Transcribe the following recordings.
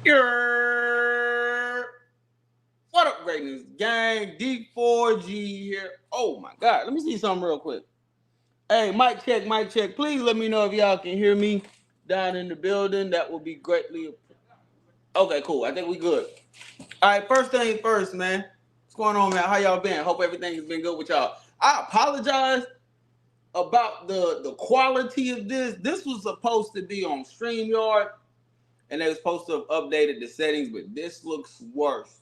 Grrr. What up, greatness gang? D4G here. Oh my God, let me see something real quick. Hey, mic check, mic check. Please let me know if y'all can hear me down in the building. That would be greatly. Okay, cool. I think we good. All right, first thing first, man. What's going on, man? How y'all been? Hope everything has been good with y'all. I apologize about the quality of this. This was supposed to be on StreamYard, and they were supposed to have updated the settings, but this looks worse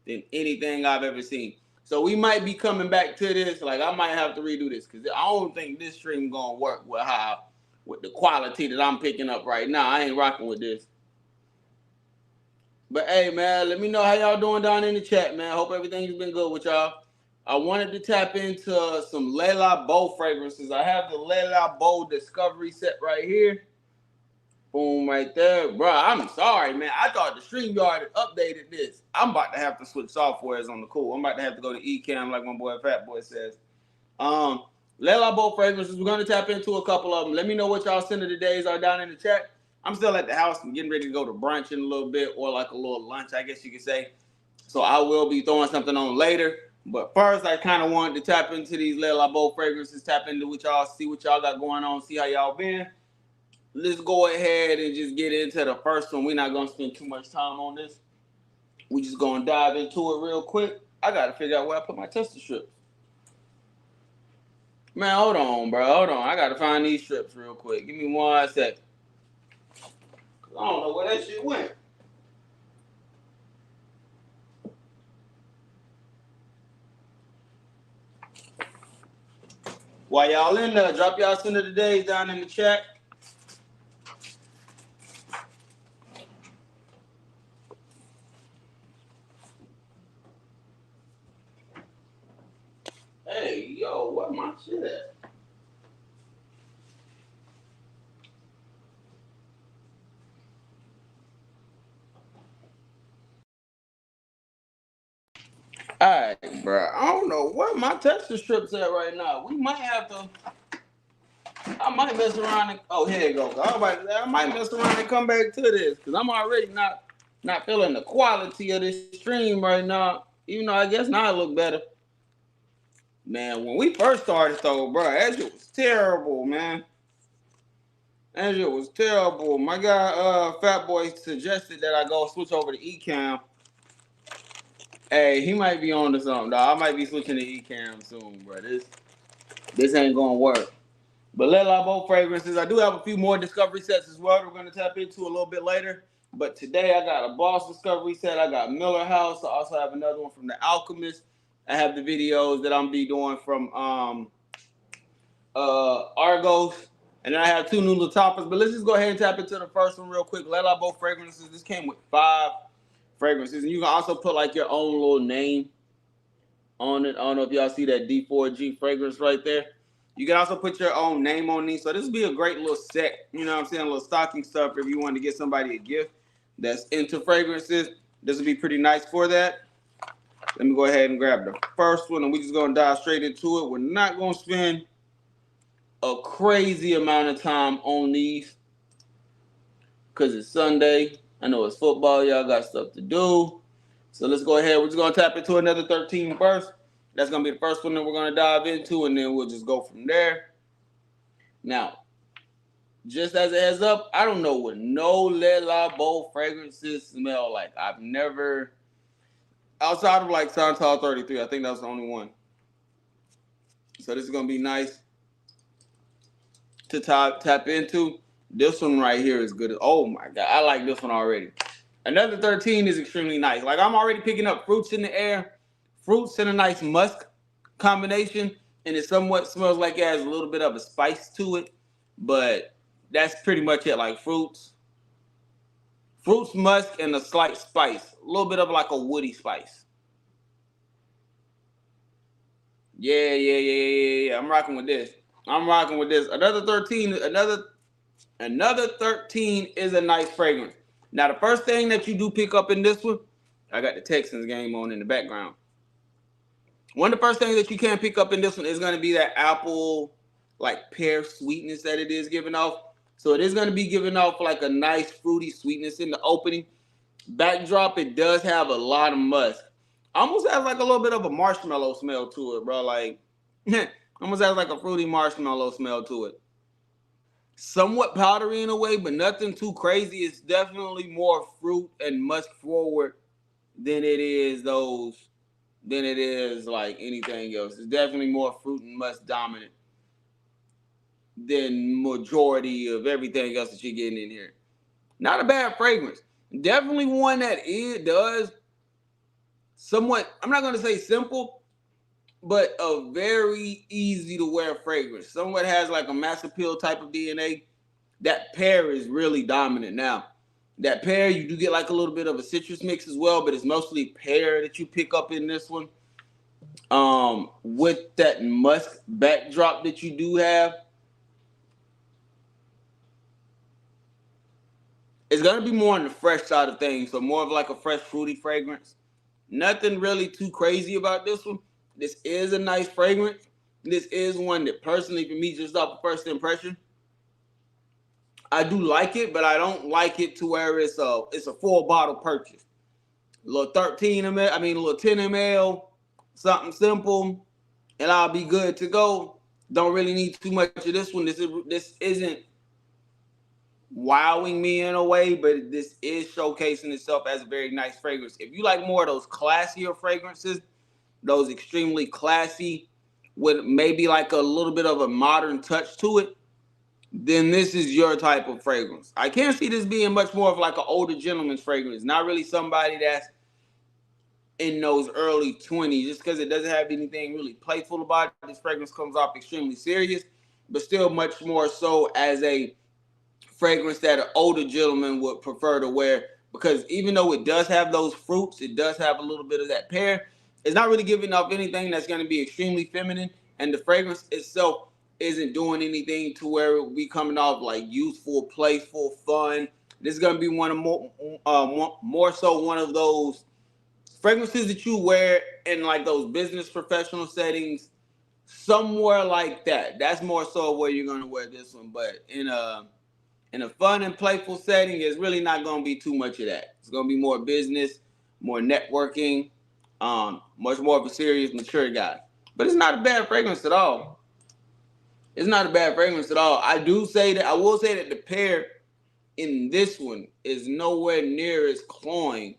than anything I've ever seen. So we might be coming back to this. Like I might have to redo this because I don't think this stream gonna work with the quality that I'm picking up right now. I ain't rocking with this. But hey man, let me know how y'all doing down in the chat, man. Hope everything's been good with y'all. I wanted to tap into some Labo fragrances. I have the Labo Discovery set right here. Boom, right there. Bro, I'm sorry, man. I thought the StreamYard had updated this. I'm about to have to switch softwares on the cool. I'm about to have to go to Ecamm like my boy Fat Boy says. Labo fragrances. We're going to tap into a couple of them. Let me know what y'all send of the days are down in the chat. I'm still at the house. I'm getting ready to go to brunch in a little bit, or like a little lunch, I guess you could say. So I will be throwing something on later. But first, I kind of wanted to tap into these Labo fragrances, tap into what y'all, see what y'all got going on, see how y'all been. Let's go ahead and just get into the first one. We're not going to spend too much time on this. We just going to dive into it real quick. I got to figure out where I put my tester strips. Man, hold on, bro. Hold on. I got to find these strips real quick. Give me 1 second. I don't know where that shit went. While y'all in there, drop y'all send of the days down in the chat. Hey, yo, where my shit at? Alright, bro. I don't know where my texture strips at right now. We might have to. I might mess around and here you go. I might mess around and come back to this because I'm already not feeling the quality of this stream right now. Even though I guess now it look better. Man, when we first started though, bro, that shit was terrible, man. That shit was terrible. My guy, Fat Boy, suggested that I go switch over to Ecamm. Hey, he might be on to something, dog. I might be switching to Ecamm soon, bro. This ain't gonna work. But let Labo fragrances. I do have a few more discovery sets as well that we're gonna tap into a little bit later. But today I got a Boss discovery set. I got Miller House. I also have another one from The Alchemist. I have the videos that I'm be doing from Argos. And then I have two new little toppers. But let's just go ahead and tap into the first one real quick. Let Labo fragrances. This came with 5 fragrances. And you can also put like your own little name on it. I don't know if y'all see that D4G fragrance right there. You can also put your own name on these. So this would be a great little set, you know what I'm saying, a little stocking stuff if you want to get somebody a gift that's into fragrances. This would be pretty nice for that. Let me go ahead and grab the first one, and we're just going to dive straight into it. We're not going to spend a crazy amount of time on these because it's Sunday. I know it's football. Y'all got stuff to do. So let's go ahead. We're just going to tap into another 13 first. That's going to be the first one that we're going to dive into, and then we'll just go from there. Now, just as a heads up, I don't know what no Le Labo fragrances smell like. I've never, outside of like Santal 33, I think that was the only one. So this is going to be nice to tap into. This one right here is good. Oh my God, I like this one already. Another 13 is extremely nice. Like I'm already picking up fruits in the air. Fruits and a nice musk combination, and it somewhat smells like it has a little bit of a spice to it, but that's pretty much it. Like fruits, musk, and a slight spice, a little bit of like a woody spice. Yeah. I'm rocking with this. Another 13, another 13 is a nice fragrance. Now the first thing that you do pick up in this one, I got the Texans game on in the background. One of the first things that you can pick up in this one is going to be that apple, like pear sweetness that it is giving off. So it is going to be giving off like a nice fruity sweetness in the opening. Backdrop, it does have a lot of musk. Almost has like a little bit of a marshmallow smell to it, bro. Like, almost has like a fruity marshmallow smell to it. Somewhat powdery in a way, but nothing too crazy. It's definitely more fruit and musk forward than it is those than it is like anything else. It's definitely more fruit and musk dominant than majority of everything else that you're getting in here. Not a bad fragrance. Definitely one that it does somewhat, I'm not gonna say simple, but a very easy to wear fragrance. Somewhat has like a mass appeal type of DNA. That pear is really dominant now. That pear, you do get like a little bit of a citrus mix as well, but it's mostly pear that you pick up in this one. With that musk backdrop that you do have, it's gonna be more on the fresh side of things, so more of like a fresh fruity fragrance. Nothing really too crazy about this one. This is a nice fragrance. This is one that personally, for me, just off the first impression, I do like it, but I don't like it to where it's a full bottle purchase. A little 13 ml, I mean a little 10 ml, something simple, and I'll be good to go. Don't really need too much of this one. This isn't wowing me in a way, but this is showcasing itself as a very nice fragrance. If you like more of those classier fragrances, those extremely classy with maybe like a little bit of a modern touch to it, then this is your type of fragrance. I can't see this being much more of like an older gentleman's fragrance. Not really somebody that's in those early 20s, just because it doesn't have anything really playful about it. This fragrance comes off extremely serious, but still much more so as a fragrance that an older gentleman would prefer to wear, because even though it does have those fruits, it does have a little bit of that pear. It's not really giving off anything that's going to be extremely feminine, and the fragrance itself isn't doing anything to where it will be coming off like youthful, playful, fun. This is going to be one of more so one of those fragrances that you wear in like those business professional settings, somewhere like that. That's more so where you're going to wear this one, but in a fun and playful setting, it's really not going to be too much of that. It's going to be more business, more networking, much more of a serious, mature guy. But it's not a bad fragrance at all. It's not a bad fragrance at all. I will say that the pear in this one is nowhere near as cloying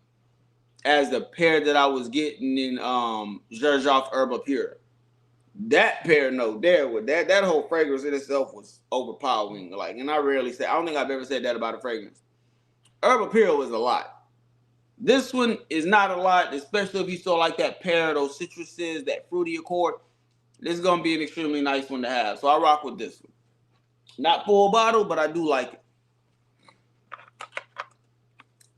as the pear that I was getting in Xerjoff Herba Pure. That pear note there with that whole fragrance in itself was overpowering. Like, and I don't think I've ever said that about a fragrance. Herba Pure was a lot. This one is not a lot, especially if you still like that pear, those citruses, that fruity accord. This is gonna be an extremely nice one to have. So I rock with this one. Not full bottle, but I do like it.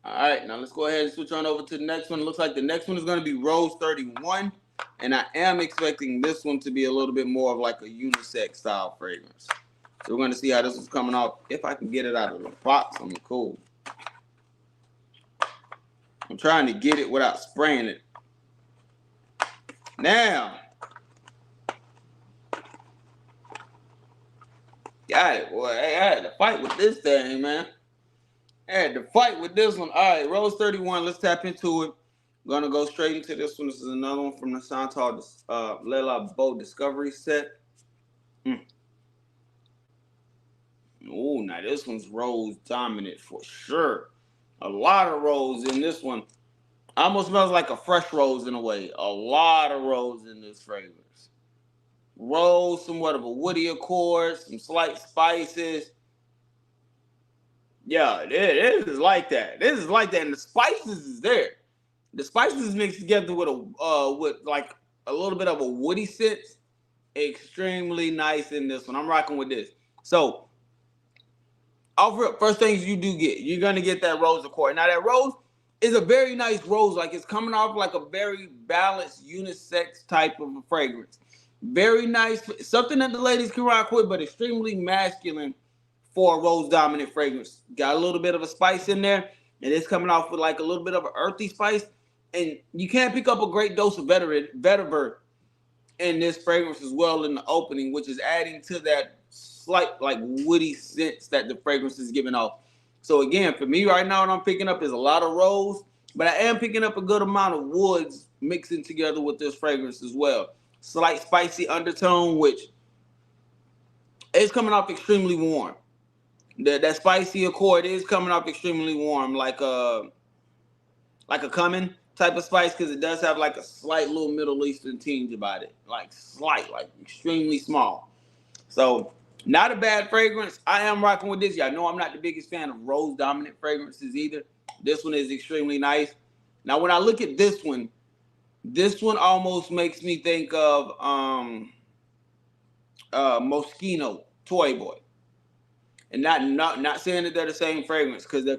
All right, now let's go ahead and switch on over to the next one. It looks like the next one is gonna be Rose 31. And I am expecting this one to be a little bit more of like a unisex style fragrance. So we're going to see how this one's coming off. If I can get it out of the box, I'm cool. I'm trying to get it without spraying it. Now. Got it, boy. Hey, I had to fight with this thing, man. I had to fight with this one. All right, Rose 31. Let's tap into it. We're gonna go straight into this one. This is another one from the Santal Labo Discovery set. Oh, now this one's rose dominant for sure. A lot of rose in this one. Almost smells like a fresh rose in a way. A lot of rose in this fragrance. Rose, somewhat of a woody accord, some slight spices. Yeah, this is like that. This is like that, and the spices is there. The spices mixed together with like a little bit of a woody scent. Extremely nice in this one. I'm rocking with this. So, first things you do get, you're gonna get that rose accord. Now that rose is a very nice rose. Like, it's coming off like a very balanced unisex type of a fragrance. Very nice, something that the ladies can rock with, but extremely masculine for a rose dominant fragrance. Got a little bit of a spice in there, and it's coming off with like a little bit of an earthy spice. And you can't pick up a great dose of vetiver in this fragrance as well in the opening, which is adding to that slight like woody sense that the fragrance is giving off. So again, for me right now, what I'm picking up is a lot of rose, but I am picking up a good amount of woods mixing together with this fragrance as well. Slight spicy undertone, which is coming off extremely warm. That spicy accord is coming off extremely warm, like a cumin type of spice, because it does have like a slight little Middle Eastern tinge about it, like slight, like extremely small. So not a bad fragrance. I am rocking with this. Y'all know I'm not the biggest fan of rose dominant fragrances either. This one is extremely nice. Now when I look at this one almost makes me think of Moschino Toy Boy. And not saying that they're the same fragrance, because they're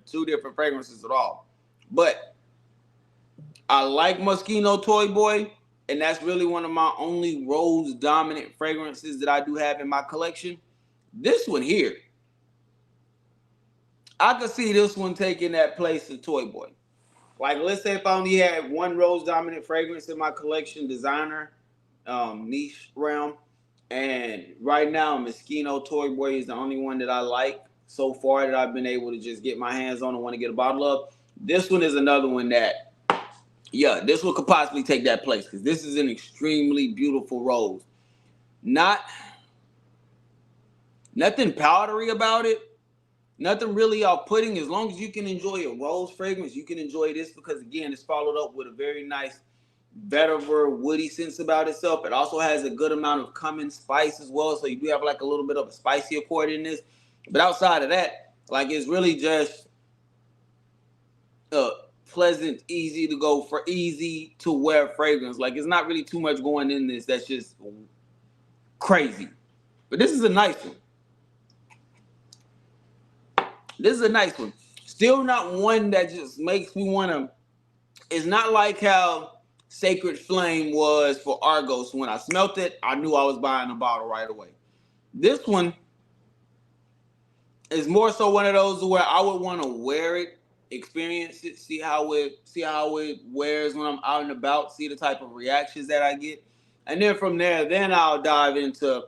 two different fragrances at all. But I like Moschino Toy Boy, and that's really one of my only rose dominant fragrances that I do have in my collection. This one here, I could see this one taking that place of Toy Boy. Like, let's say if I only had one rose dominant fragrance in my collection, designer, niche realm, and right now Moschino Toy Boy is the only one that I like so far that I've been able to just get my hands on and want to get a bottle of. This one is another one that, yeah, this one could possibly take that place, because this is an extremely beautiful rose. Nothing powdery about it. Nothing really off-putting. As long as you can enjoy a rose fragrance, you can enjoy this, because again, it's followed up with a very nice vetiver woody sense about itself. It also has a good amount of cumin spice as well, so you do have like a little bit of a spicy accord in this. But outside of that, like, it's really just a pleasant, easy to wear fragrance. Like, it's not really too much going in this that's just crazy. But this is a nice one. This is a nice one. Still not one that just makes me want to. It's not like how Sacred Flame was for Argos. When I smelt it, I knew I was buying a bottle right away. This one is more so one of those where I would want to wear it, experience it, see how it wears when I'm out and about, see the type of reactions that I get. And then from there, then I'll dive into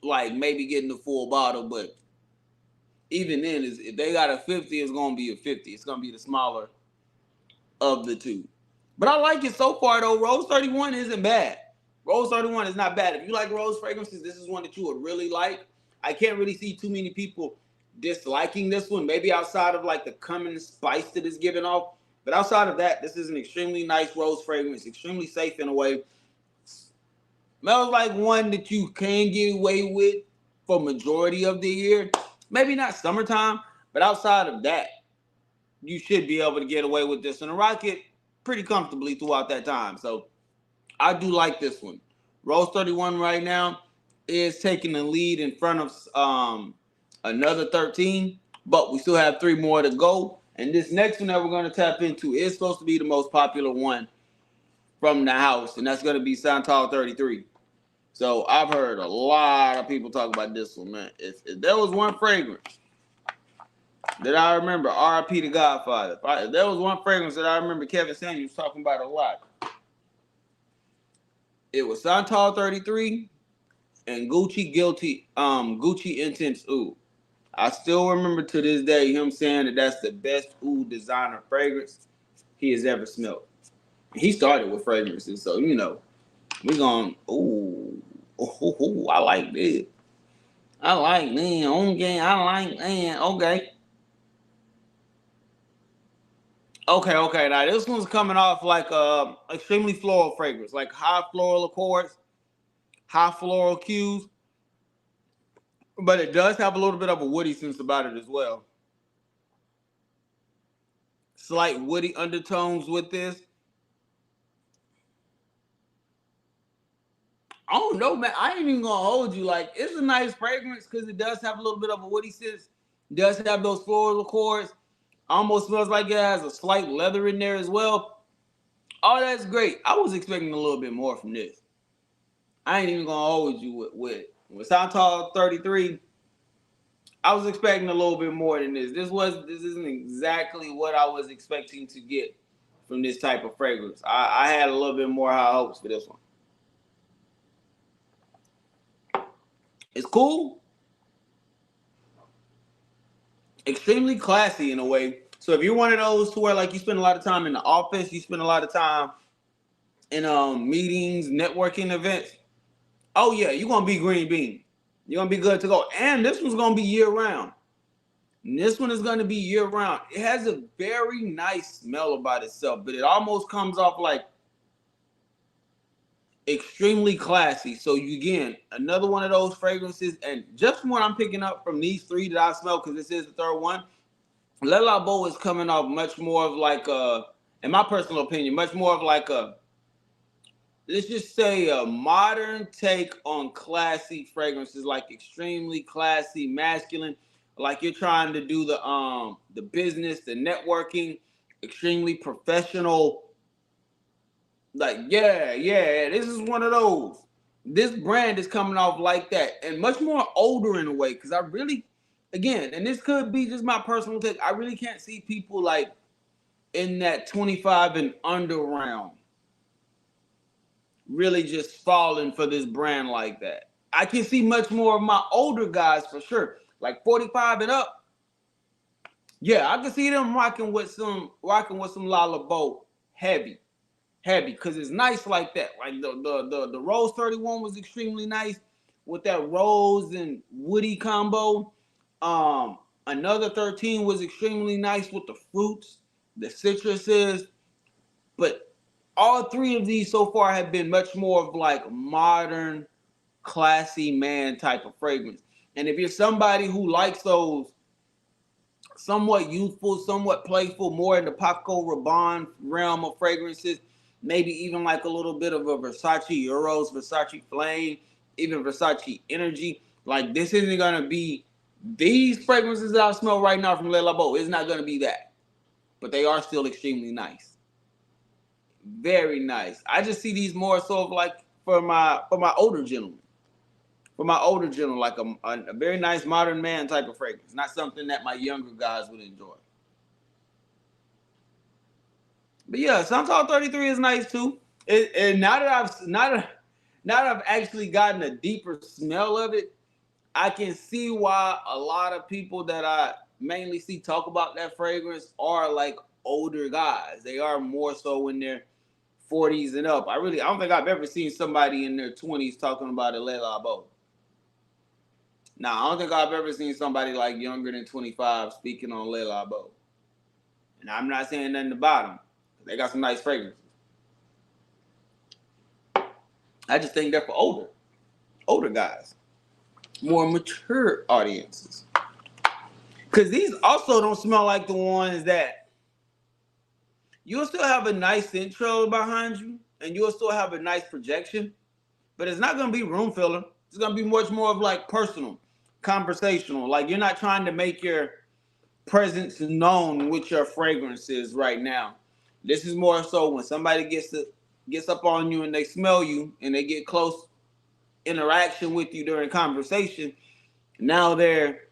like maybe getting the full bottle. But even then, if they got a 50, it's gonna be a 50. It's gonna be the smaller of the two. But I like it so far though. Rose 31 isn't bad. Rose 31 is not bad. If you like rose fragrances, this is one that you would really like. I can't really see too many people disliking this one. Maybe outside of like the cumin spice that it's giving off. But outside of that, this is an extremely nice rose fragrance. Extremely safe in a way. Smells like one that you can get away with for majority of the year. Maybe not summertime, but outside of that, you should be able to get away with this and rock it pretty comfortably throughout that time. So I do like this one. Rose 31 right now is taking the lead in front of another 13, but we still have 3 more to go. And this next one that we're going to tap into is supposed to be the most popular one from the house, and that's going to be Santal 33. So I've heard a lot of people talk about this one, man. If there was one fragrance that I remember, R.I.P. to Godfather, if there was one fragrance that I remember Kevin Samuels talking about a lot, it was Santal 33 and Gucci Intense Oud. I still remember to this day him saying that that's the best oud designer fragrance he has ever smelled. He started with fragrances, so we're going, I like this. I like that. Okay, I like that. Okay. Okay. Now this one's coming off like extremely floral fragrance, like high floral accords, high floral cues, but it does have a little bit of a woody sense about it as well. Slight woody undertones with this. I don't know, man. I ain't even gonna hold you. Like, it's a nice fragrance because it does have a little bit of a woody sense. It does have those floral accords. Almost smells like it has a slight leather in there as well. Oh, that's great. I was expecting a little bit more from this. I ain't even gonna hold you with Santal 33. I was expecting a little bit more than this. This isn't exactly what I was expecting to get from this type of fragrance. I had a little bit more high hopes for this one. It's cool. extremely classy in a way. So if you're one of those to where like you spend a lot of time in the office, you spend a lot of time in meetings, networking events, oh yeah, you're gonna be green bean. You're gonna be good to go. And this one's gonna be year round. And this one is gonna be year round. It has a very nice smell about itself, but it almost comes off like extremely classy. So you again, another one of those fragrances, and just from what I'm picking up from these three that I smell, because this is the third one, Le Labo is coming off much more of like a, in my personal opinion, much more of like a, let's just say a modern take on classy fragrances, like extremely classy, masculine, like you're trying to do the business, the networking, extremely professional. Like, yeah, this is one of those. This brand is coming off like that and much more older in a way. Cause I really, again, and this could be just my personal take, I really can't see people like in that 25 and under round really just falling for this brand like that. I can see much more of my older guys for sure. Like 45 and up. Yeah, I can see them rocking with some Labo heavy. Because it's nice like that. Like the Rose 31 was extremely nice with that rose and woody combo. Another 13 was extremely nice with the fruits, the citruses, but all three of these so far have been much more of like modern, classy man type of fragrance. And if you're somebody who likes those somewhat youthful, somewhat playful, more in the Paco Rabanne realm of fragrances, maybe even like a little bit of a Versace Euros, Versace Flame, even Versace Energy. Like this isn't gonna be these fragrances that I smell right now from Le Labo. It's not gonna be that, but they are still extremely nice, very nice. I just see these more so of like for my older gentlemen. For my older gentlemen, like a very nice modern man type of fragrance, not something that my younger guys would enjoy. But yeah, Santal 33 is nice too. And now that I've actually gotten a deeper smell of it, I can see why a lot of people that I mainly see talk about that fragrance are like older guys. They are more so in their 40s and up. I don't think I've ever seen somebody in their 20s talking about a Le Labo. Now, I don't think I've ever seen somebody like younger than 25 speaking on Le Labo. And I'm not saying nothing about them. They got some nice fragrances. I just think they're for older guys, more mature audiences. Because these also don't smell like the ones that you'll still have a nice intro behind you and you'll still have a nice projection, but it's not going to be room filler. It's going to be much more of like personal, conversational. Like you're not trying to make your presence known with your fragrances right now. This is more so when somebody gets up on you and they smell you and they get close interaction with you during conversation. Now they're,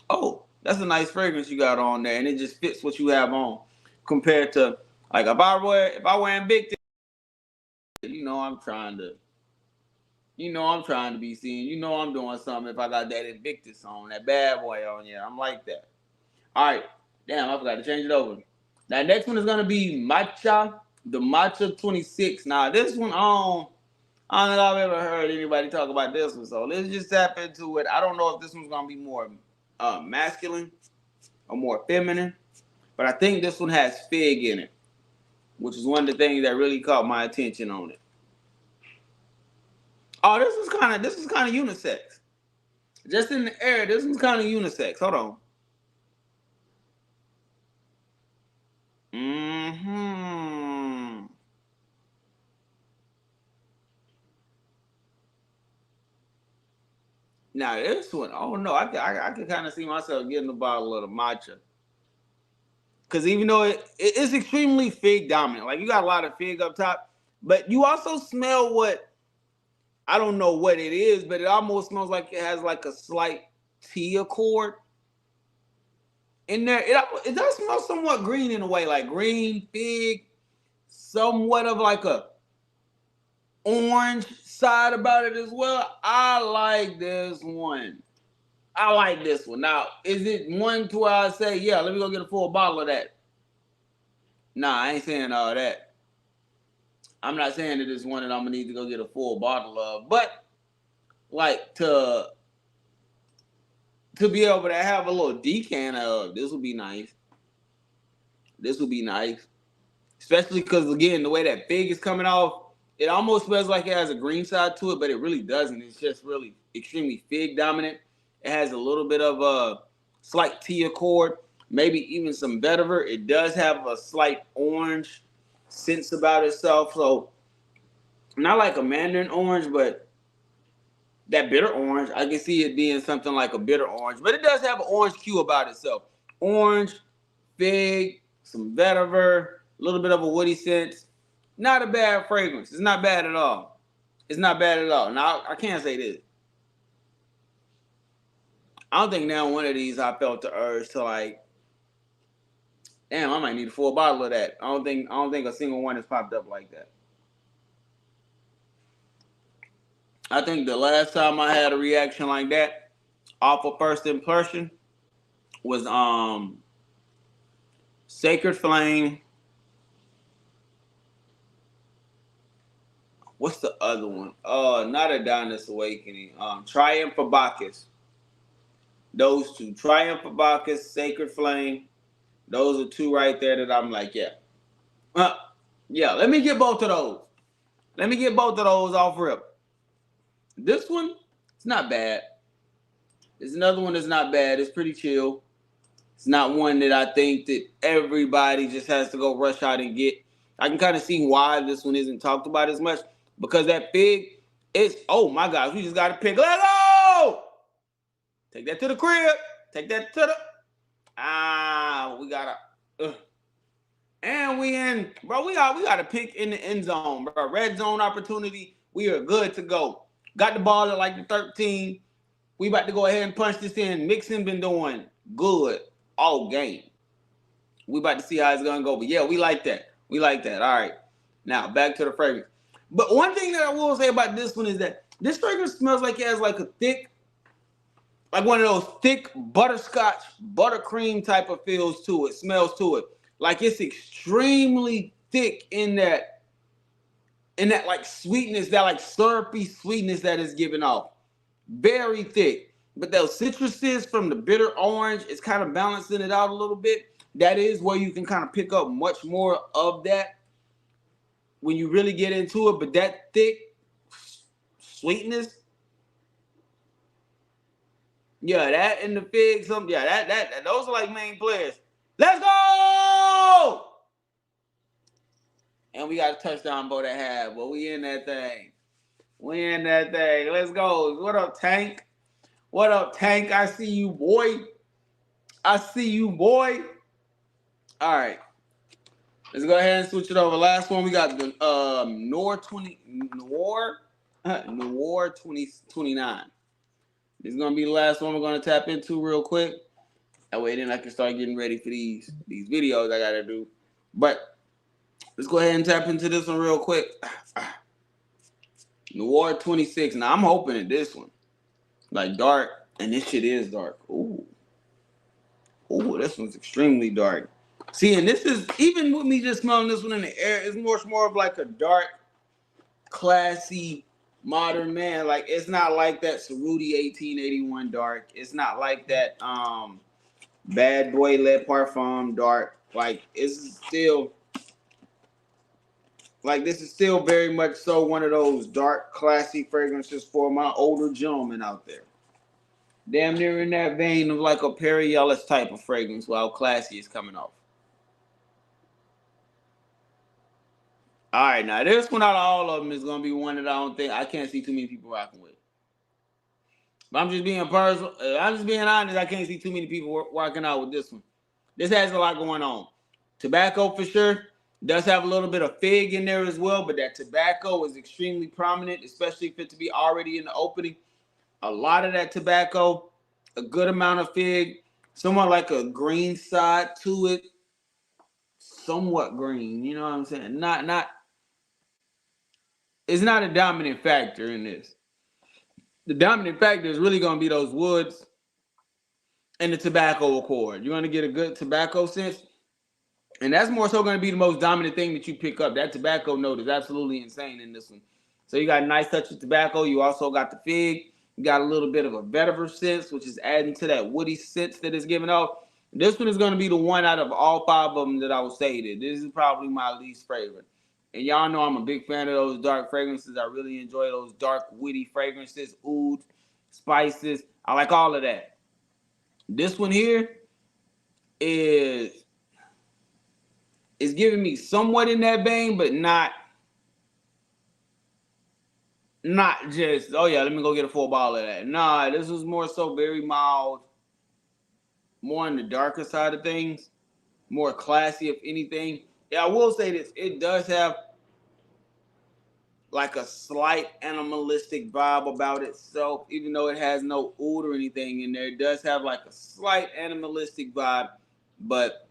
oh, that's a nice fragrance you got on there, and it just fits what you have on. Compared to like if I wear Invictus, I'm trying to be seen. I'm doing something if I got that Invictus on, that bad boy on. Yeah, I'm like that. All right. Damn, I forgot to change it over. That next one is going to be the Matcha 26. Now, this one, I don't think I've ever heard anybody talk about this one. So let's just tap into it. I don't know if this one's going to be more masculine or more feminine, but I think this one has fig in it, which is one of the things that really caught my attention on it. Oh, this is kind of unisex. Just in the air, this one's kind of unisex. Hold on. Mm-hmm. Now this one, oh no, I can kind of see myself getting a bottle of the matcha. Because even though it's extremely fig dominant, like you got a lot of fig up top, but you also smell what, I don't know what it is, but it almost smells like it has like a slight tea accord in there. It does smell somewhat green in a way, like green fig, somewhat of like a orange side about it as well. I like this one. I like this one. Now, is it one to where I say, yeah, let me go get a full bottle of that? Nah, I ain't saying all that. I'm not saying that it's one that I'm gonna need to go get a full bottle of, but like to be able to have a little decanter of this would be nice. This would be nice, especially because again, the way that fig is coming off, it almost smells like it has a green side to it, but it really doesn't. It's just really extremely fig dominant. It has a little bit of a slight tea accord, maybe even some vetiver. It does have a slight orange sense about itself, so not like a mandarin orange, but that bitter orange. I can see it being something like a bitter orange, but it does have an orange hue about itself. Orange, fig, some vetiver, a little bit of a woody scent. Not a bad fragrance. It's not bad at all. It's not bad at all. Now, I can't say this. I don't think now one of these I felt the urge to like, damn, I might need a full bottle of that. I don't think a single one has popped up like that. I think the last time I had a reaction like that off of first impression was Sacred Flame. What's the other one? Not Adonis Awakening. Triumph for Bacchus. Those two. Triumph for Bacchus, Sacred Flame. Those are two right there that I'm like, yeah. Yeah, let me get both of those. Let me get both of those off rip. This one, it's not bad. There's another one that's not bad. It's pretty chill. It's not one that I think that everybody just has to go rush out and get. I can kind of see why this one isn't talked about as much. Because that fig, it's, oh my gosh, we just got to pick. Let's go! Take that to the crib. Take that to the, we got to, and we in, bro, we got to pick in the end zone, bro. Red zone opportunity, we are good to go. Got the ball at like the 13. We about to go ahead and punch this in. Mixon been doing good all game. We about to see how it's going to go. But yeah, we like that. We like that. All right. Now, back to the fragrance. But one thing that I will say about this one is that this fragrance smells like it has like a thick, like one of those thick butterscotch, buttercream type of feels to it, smells to it. Like it's extremely thick in that like sweetness, that like syrupy sweetness that is given off. Very thick. But those citruses from the bitter orange, it's kind of balancing it out a little bit. That is where you can kind of pick up much more of that when you really get into it. But that thick sweetness, yeah, that and the fig, that those are like main players. Let's go! And we got a touchdown boat at half, but we in that thing. We in that thing. Let's go. What up, Tank? What up, Tank? I see you, boy. I see you, boy. All right. Let's go ahead and switch it over. Last one, we got the Noir 2029. This is gonna be the last one we're gonna tap into real quick. That way, then I can start getting ready for these videos I gotta do. But let's go ahead and tap into this one real quick. Noir 26. Now I'm hoping at this one, like dark, and this shit is dark. Ooh, this one's extremely dark. See, and this is, even with me just smelling this one in the air, it's more of like a dark, classy, modern man. Like, it's not like that Cerruti 1881 dark. It's not like that Bad Boy Le Parfum dark. Like, it's still, like, this is still very much so one of those dark, classy fragrances for my older gentlemen out there. Damn near in that vein of like a Perry Ellis type of fragrance while classy is coming off. All right, now this one out of all of them is gonna be one that I can't see too many people rocking with. But I'm just being personal. I'm just being honest. I can't see too many people rocking out with this one. This has a lot going on. Tobacco for sure does have a little bit of fig in there as well, but that tobacco is extremely prominent, especially if it to be already in the opening. A lot of that tobacco, a good amount of fig, somewhat like a green side to it, somewhat green. You know what I'm saying? Not. It's not a dominant factor in this. The dominant factor is really going to be those woods and the tobacco accord. You're gonna get a good tobacco scent. And that's more so going to be the most dominant thing that you pick up. That tobacco note is absolutely insane in this one. So you got a nice touch of tobacco. You also got the fig. You got a little bit of a vetiver scent, which is adding to that woody scent that it's giving off. This one is going to be the one out of all five of them that I would say that this is probably my least favorite. And y'all know I'm a big fan of those dark fragrances. I really enjoy those dark, woody fragrances, ouds, spices. I like all of that. This one here is giving me somewhat in that vein, but not just, oh yeah, let me go get a full bottle of that. Nah, this was more so very mild, more on the darker side of things, more classy if anything. Yeah, I will say this, it does have like a slight animalistic vibe about itself, even though it has no oud or anything in there. It does have like a slight animalistic vibe, but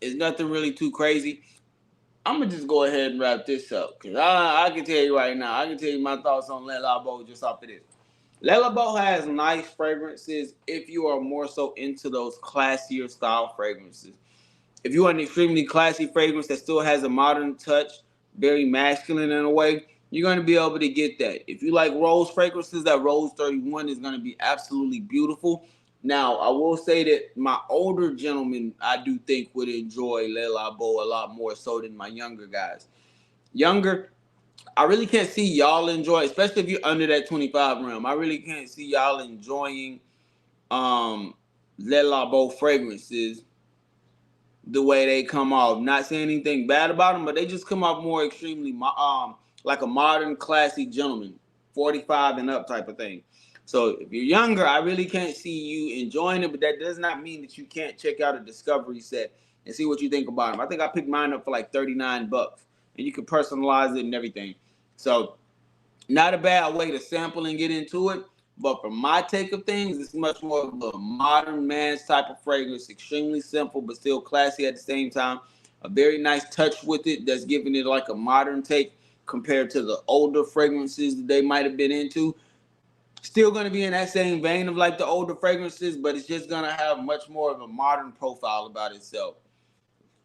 it's nothing really too crazy. I'm gonna just go ahead and wrap this up because I can tell you right now, I can tell you my thoughts on Le Labo just off of this. Le Labo has nice fragrances if you are more so into those classier style fragrances. If you want an extremely classy fragrance that still has a modern touch, very masculine in a way, you're going to be able to get that. If you like rose fragrances, that Rose 31 is going to be absolutely beautiful. Now, I will say that my older gentlemen, I do think would enjoy Le Labo a lot more so than my younger guys. Younger, I really can't see y'all enjoy, especially if you're under that 25 realm. I really can't see y'all enjoying Le Labo fragrances the way they come off. Not saying anything bad about them, but they just come off more extremely like a modern, classy gentleman, 45 and up type of thing. So if you're younger, I really can't see you enjoying it, but that does not mean that you can't check out a discovery set and see what you think about them. I think I picked mine up for like 39 bucks, and you can personalize it and everything. So not a bad way to sample and get into it. But for my take of things, it's much more of a modern man's type of fragrance. Extremely simple, but still classy at the same time. A very nice touch with it that's giving it like a modern take compared to the older fragrances that they might have been into. Still going to be in that same vein of like the older fragrances, but it's just going to have much more of a modern profile about itself.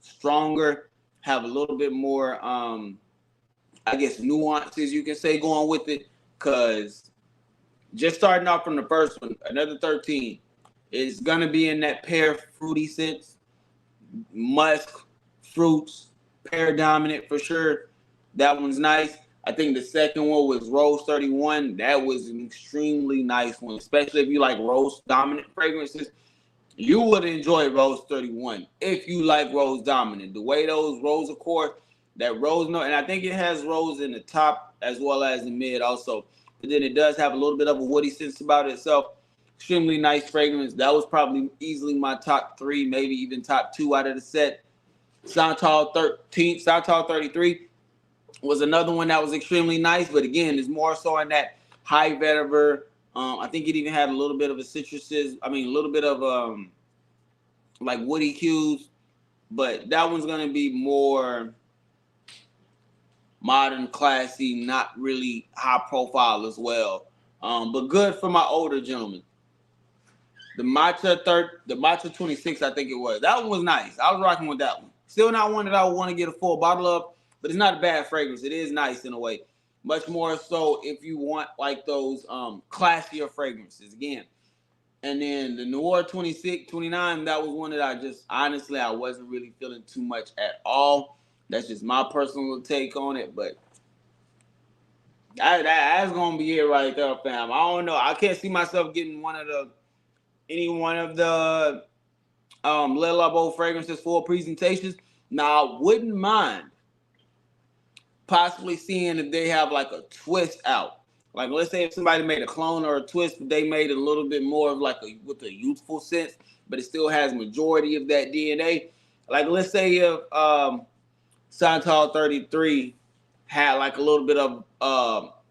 Stronger, have a little bit more, I guess, nuances you can say going with it, because just starting off from the first one, another 13, it's going to be in that pear fruity sense, musk, fruits, pear dominant for sure. That one's nice. I think the second one was Rose 31. That was an extremely nice one, especially if you like rose dominant fragrances. You would enjoy Rose 31 if you like rose dominant. The way those rose accord, that rose note, and I think it has rose in the top as well as the mid also. But then it does have a little bit of a woody sense about itself. Extremely nice fragrance. That was probably easily my top 3, maybe even top 2 out of the set. Santal 33 was another one that was extremely nice, but again, it's more so in that high vetiver. I think it even had a little bit of a a little bit of like woody hues, but that one's gonna be more modern, classy, not really high profile as well. But good for my older gentlemen. The matcha 26, I think it was. That one was nice. I was rocking with that one. Still not one that I would want to get a full bottle of, but it's not a bad fragrance. It is nice in a way. Much more so if you want like those classier fragrances again. And then the Noir 26, 29, that was one that I just, honestly, I wasn't really feeling too much at all. That's just my personal take on it, but that's going to be it right there, fam. I don't know. I can't see myself getting any one of the Le Labo fragrances full presentations. Now, I wouldn't mind possibly seeing if they have like a twist out. Like, let's say if somebody made a clone or a twist, but they made it a little bit more of like with a youthful sense, but it still has majority of that DNA. Like, let's say if Santal 33 had like a little bit of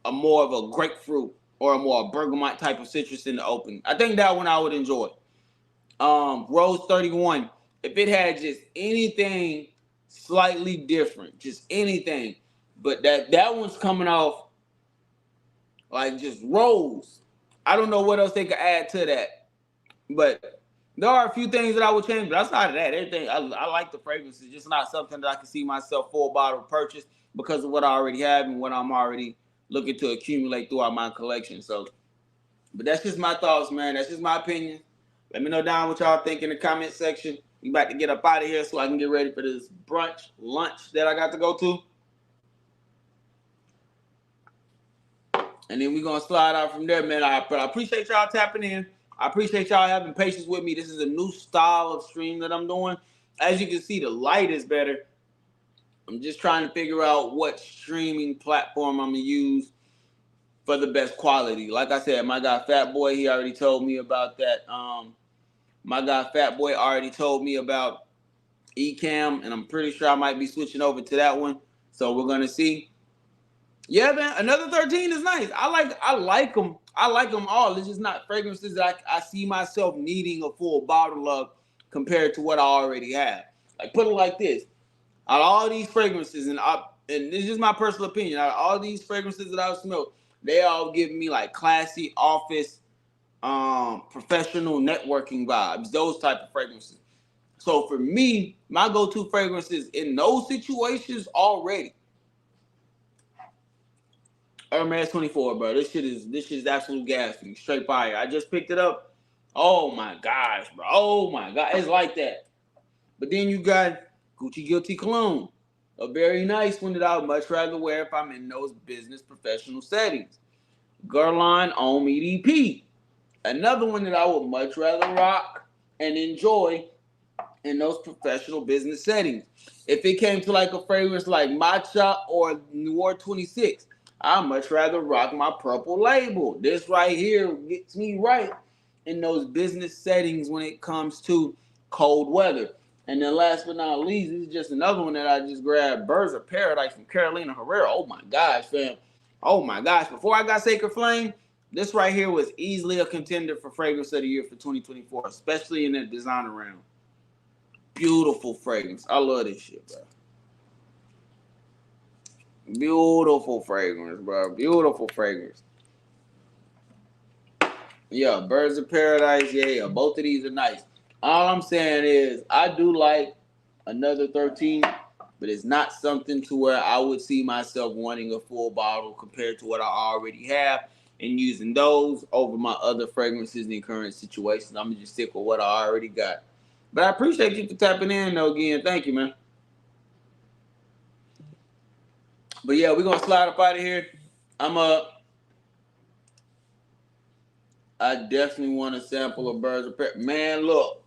a more of a grapefruit or a more bergamot type of citrus in the open. I think that one I would enjoy. Rose 31, if it had just anything slightly different, just anything, but that one's coming off like just rose. I don't know what else they could add to that, but There are a few things that I would change, but outside of that, everything I like the fragrance. It's just not something that I can see myself full bottle purchase because of what I already have and what I'm already looking to accumulate throughout my collection. So, but that's just my thoughts, man. That's just my opinion. Let me know down what y'all think in the comment section. We about to get up out of here so I can get ready for this brunch, lunch that I got to go to. And then we're going to slide out from there, man. But I appreciate y'all tapping in. I appreciate y'all having patience with me. This is a new style of stream that I'm doing. As you can see, the light is better. I'm just trying to figure out what streaming platform I'm going to use for the best quality. Like I said, my guy Fat Boy, he already told me about that. My guy Fat Boy already told me about Ecamm, and I'm pretty sure I might be switching over to that one. So we're going to see. Yeah, man, another 13 is nice. I like them. I like them all. It's just not fragrances that I see myself needing a full bottle of compared to what I already have. Like, put it like this. Out of all these fragrances, and this is just my personal opinion, out of all these fragrances that I've smelled, they all give me like classy office, professional networking vibes, those type of fragrances. So for me, my go-to fragrances in those situations already, Hermes 24, bro. This shit is absolute gas for me. Straight fire. I just picked it up. Oh my gosh, bro. Oh my god. It's like that. But then you got Gucci Guilty Cologne. A very nice one that I would much rather wear if I'm in those business professional settings. Guerlain Homme EDP. Another one that I would much rather rock and enjoy in those professional business settings. If it came to like a fragrance like Matcha or Noir 26, I'd much rather rock my Purple Label. This right here gets me right in those business settings when it comes to cold weather. And then last but not least, this is just another one that I just grabbed. Birds of Paradise from Carolina Herrera. Oh my gosh, fam. Oh my gosh. Before I got Sacred Flame, this right here was easily a contender for Fragrance of the Year for 2024, especially in that designer round. Beautiful fragrance. I love this shit, bro. Beautiful fragrance, bro. Beautiful fragrance. Yeah, Birds of Paradise. Yeah, both of these are nice. All I'm saying is I do like another 13, but it's not something to where I would see myself wanting a full bottle compared to what I already have and using those over my other fragrances in current situations. I'm going to just stick with what I already got. But I appreciate you for tapping in, though, again. Thank you, man. But yeah, we're going to slide up out of here. I definitely want a sample of Birds of Paradise. Man, look,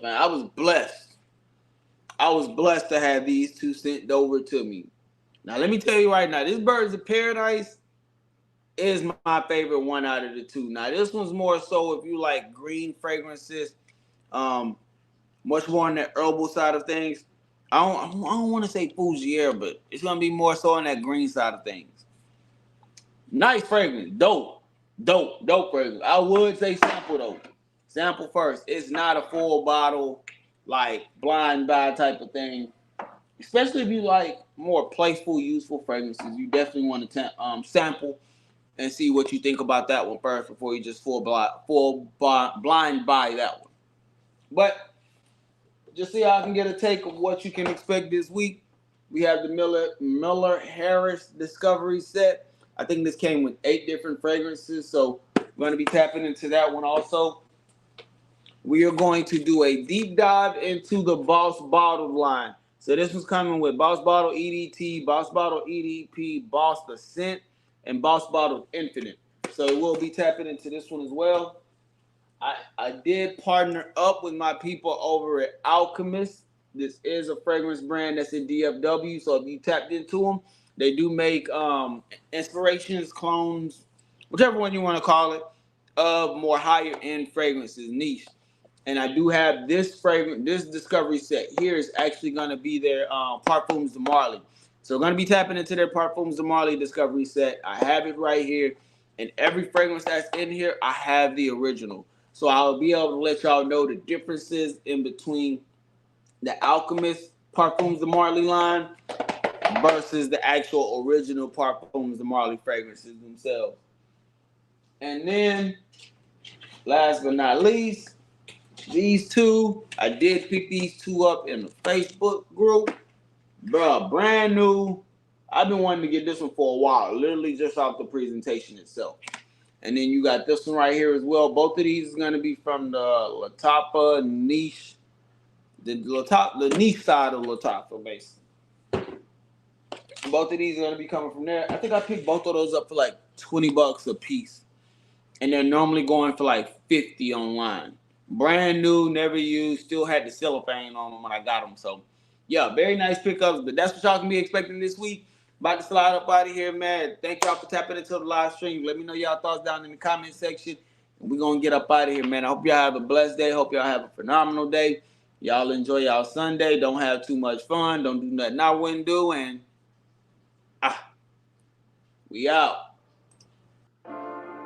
man, I was blessed. I was blessed to have these two sent over to me. Now, let me tell you right now, this Birds of Paradise is my favorite one out of the two. Now, this one's more so if you like green fragrances, much more on the herbal side of things. I don't want to say Fougere, but it's going to be more so on that green side of things. Nice fragrance. Dope fragrance. I would say sample, though. Sample first. It's not a full bottle, like blind buy type of thing. Especially if you like more playful, useful fragrances, you definitely want to sample and see what you think about that one first before you just blind buy that one. But just see how I can get a take of what you can expect this week. We have the Miller Harris Discovery Set. I think this came with 8 different fragrances, so we're going to be tapping into that one also. We are going to do a deep dive into the Boss Bottle line. So this one's coming with Boss Bottle EDT, Boss Bottle EDP, Boss The Scent, and Boss Bottle Infinite. So we'll be tapping into this one as well. I did partner up with my people over at Alchemist. This is a fragrance brand that's in DFW. So if you tapped into them, they do make inspirations, clones, whichever one you want to call it, of more higher end fragrances, niche. And I do have this fragrance, this discovery set here is actually going to be their Parfums de Marly. So we're going to be tapping into their Parfums de Marly discovery set. I have it right here. And every fragrance that's in here, I have the original. So I'll be able to let y'all know the differences in between the Alchemist Parfums de Marly line versus the actual original Parfums de Marly fragrances themselves. And then, last but not least, These two, I did pick these two up in the Facebook group. Bruh, brand new. I've been wanting to get this one for a while, literally just off the presentation itself. And then you got this one right here as well. Both of these is going to be from the Latapa niche, the niche side of Latapa, basically. Both of these are going to be coming from there. I think I picked both of those up for like $20 a piece. And they're normally going for like $50 online. Brand new, never used, still had the cellophane on them when I got them. So, yeah, very nice pickups. But that's what y'all can be expecting this week. About to slide up out of here, man. Thank y'all for tapping into the live stream. Let me know y'all thoughts down in the comment section. We're going to get up out of here, man. I hope y'all have a blessed day. Hope y'all have a phenomenal day. Y'all enjoy y'all Sunday. Don't have too much fun. Don't do nothing I wouldn't do. And we out.